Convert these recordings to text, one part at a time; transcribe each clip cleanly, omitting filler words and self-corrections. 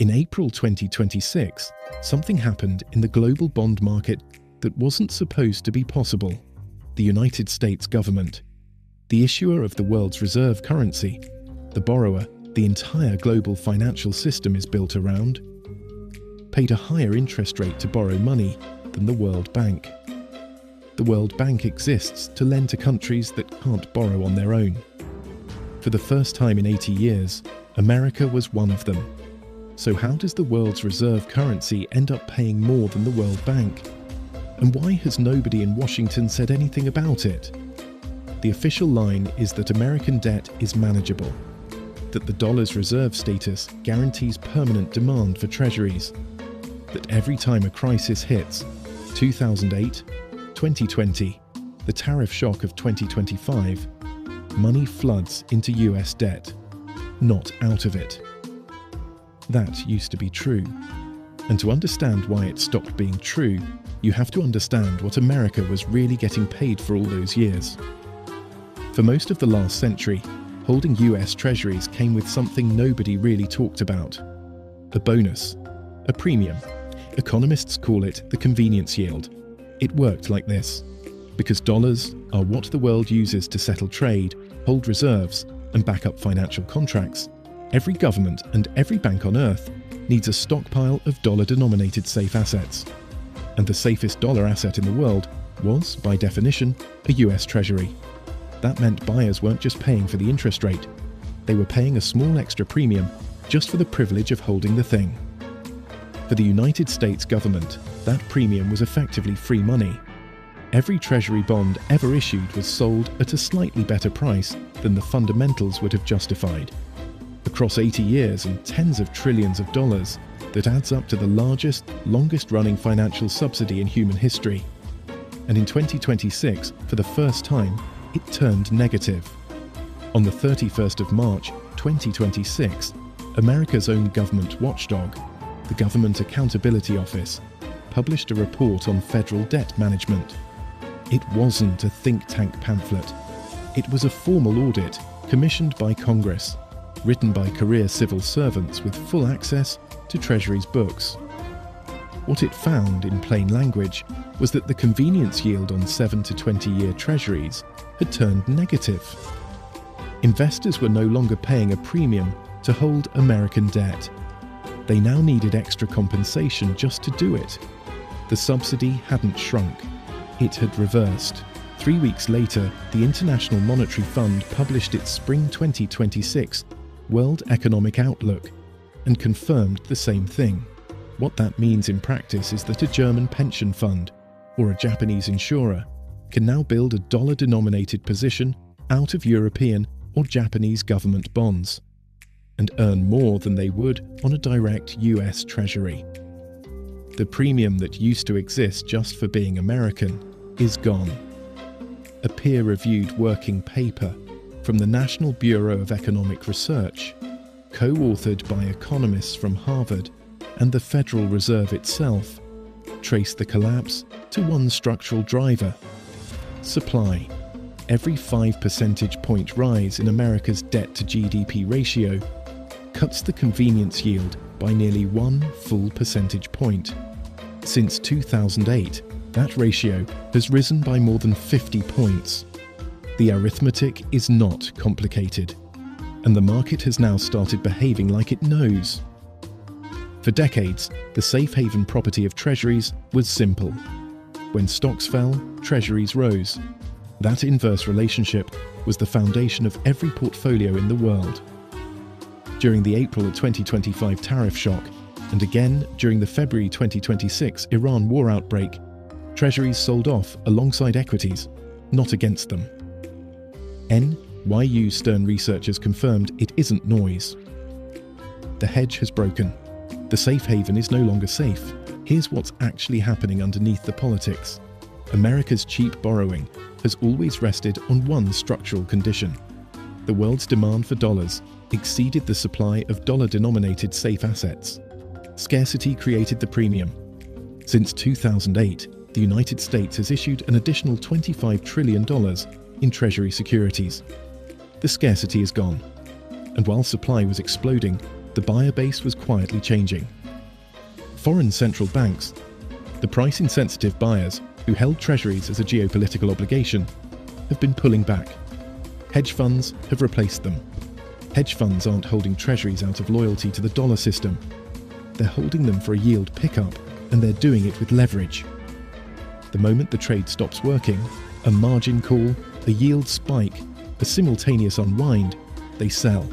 In April 2026, something happened in the global bond market that wasn't supposed to be possible. The United States government, the issuer of the world's reserve currency, the borrower the entire global financial system is built around, paid a higher interest rate to borrow money than the World Bank. The World Bank exists to lend to countries that can't borrow on their own. For the first time in 80 years, America was one of them. So how does the world's reserve currency end up paying more than the World Bank? And why has nobody in Washington said anything about it? The official line is that American debt is manageable, that the dollar's reserve status guarantees permanent demand for treasuries, that every time a crisis hits, 2008, 2020, the tariff shock of 2025, money floods into US debt, not out of it. That used to be true. And to understand why it stopped being true, you have to understand what America was really getting paid for all those years. For most of the last century, holding US treasuries came with something nobody really talked about: a bonus, a premium. Economists call it the convenience yield. It worked like this. Because dollars are what the world uses to settle trade, hold reserves, and back up financial contracts, every government and every bank on earth needs a stockpile of dollar-denominated safe assets. And the safest dollar asset in the world was, by definition, a US Treasury. That meant buyers weren't just paying for the interest rate, they were paying a small extra premium just for the privilege of holding the thing. For the United States government, that premium was effectively free money. Every Treasury bond ever issued was sold at a slightly better price than the fundamentals would have justified. Across 80 years and tens of trillions of dollars, that adds up to the largest, longest-running financial subsidy in human history. And in 2026, for the first time, it turned negative. On the 31st of March, 2026, America's own government watchdog, the Government Accountability Office, published a report on federal debt management. It wasn't a think tank pamphlet. It was a formal audit commissioned by Congress, written by career civil servants with full access to Treasury's books. What it found, in plain language, was that the convenience yield on 7 to 20-year Treasuries had turned negative. Investors were no longer paying a premium to hold American debt. They now needed extra compensation just to do it. The subsidy hadn't shrunk. It had reversed. 3 weeks later, the International Monetary Fund published its Spring 2026 World Economic Outlook and confirmed the same thing. What that means in practice is that a German pension fund or a Japanese insurer can now build a dollar-denominated position out of European or Japanese government bonds and earn more than they would on a direct US Treasury. The premium that used to exist just for being American is gone. A peer-reviewed working paper from the National Bureau of Economic Research, co-authored by economists from Harvard and the Federal Reserve itself, traced the collapse to one structural driver: supply. Every 5 percentage point rise in America's debt-to-GDP ratio cuts the convenience yield by nearly 1 full percentage point. Since 2008, that ratio has risen by more than 50 points. The arithmetic is not complicated, and the market has now started behaving like it knows. For decades, the safe haven property of treasuries was simple. When stocks fell, treasuries rose. That inverse relationship was the foundation of every portfolio in the world. During the April 2025 tariff shock, and again during the February 2026 Iran war outbreak, treasuries sold off alongside equities, not against them. NYU Stern researchers confirmed it isn't noise. The hedge has broken. The safe haven is no longer safe. Here's what's actually happening underneath the politics. America's cheap borrowing has always rested on one structural condition. The world's demand for dollars exceeded the supply of dollar-denominated safe assets. Scarcity created the premium. Since 2008, the United States has issued an additional $25 trillion in Treasury securities. The scarcity is gone. And while supply was exploding, the buyer base was quietly changing. Foreign central banks, the price-insensitive buyers who held treasuries as a geopolitical obligation, have been pulling back. Hedge funds have replaced them. Hedge funds aren't holding treasuries out of loyalty to the dollar system. They're holding them for a yield pickup, and they're doing it with leverage. The moment the trade stops working, a margin call, a yield spike, a simultaneous unwind, they sell.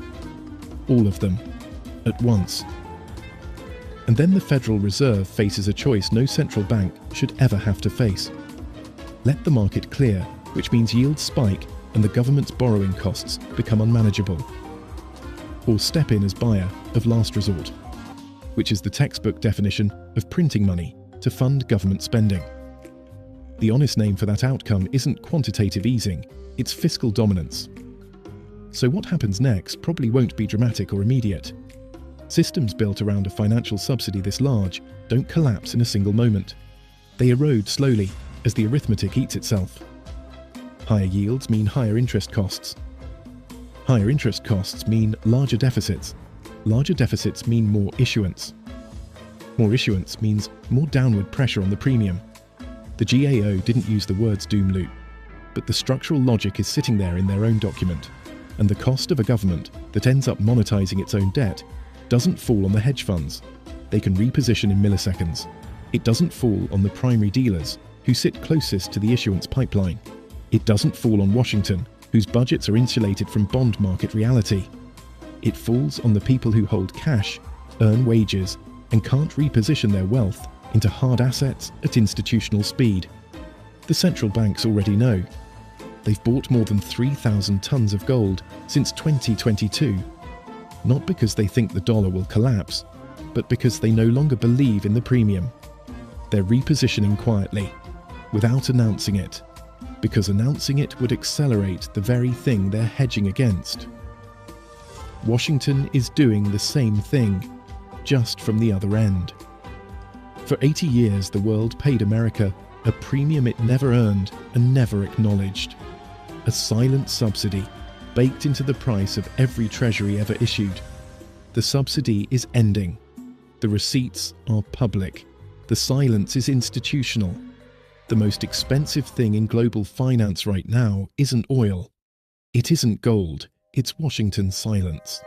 All of them. At once. And then the Federal Reserve faces a choice no central bank should ever have to face. Let the market clear, which means yields spike and the government's borrowing costs become unmanageable. Or step in as buyer of last resort, which is the textbook definition of printing money to fund government spending. The honest name for that outcome isn't quantitative easing, it's fiscal dominance. So what happens next probably won't be dramatic or immediate. Systems built around a financial subsidy this large don't collapse in a single moment. They erode slowly as the arithmetic eats itself. Higher yields mean higher interest costs. Higher interest costs mean larger deficits. Larger deficits mean more issuance. More issuance means more downward pressure on the premium. The GAO didn't use the words doom loop, but the structural logic is sitting there in their own document, and the cost of a government that ends up monetizing its own debt doesn't fall on the hedge funds. They can reposition in milliseconds. It doesn't fall on the primary dealers, who sit closest to the issuance pipeline. It doesn't fall on Washington, whose budgets are insulated from bond market reality. It falls on the people who hold cash, earn wages, and can't reposition their wealth into hard assets at institutional speed. The central banks already know. They've bought more than 3,000 tons of gold since 2022. Not because they think the dollar will collapse, but because they no longer believe in the premium. They're repositioning quietly, without announcing it, because announcing it would accelerate the very thing they're hedging against. Washington is doing the same thing, just from the other end. For 80 years, the world paid America a premium it never earned and never acknowledged. A silent subsidy, baked into the price of every treasury ever issued. The subsidy is ending. The receipts are public. The silence is institutional. The most expensive thing in global finance right now isn't oil. It isn't gold. It's Washington's silence.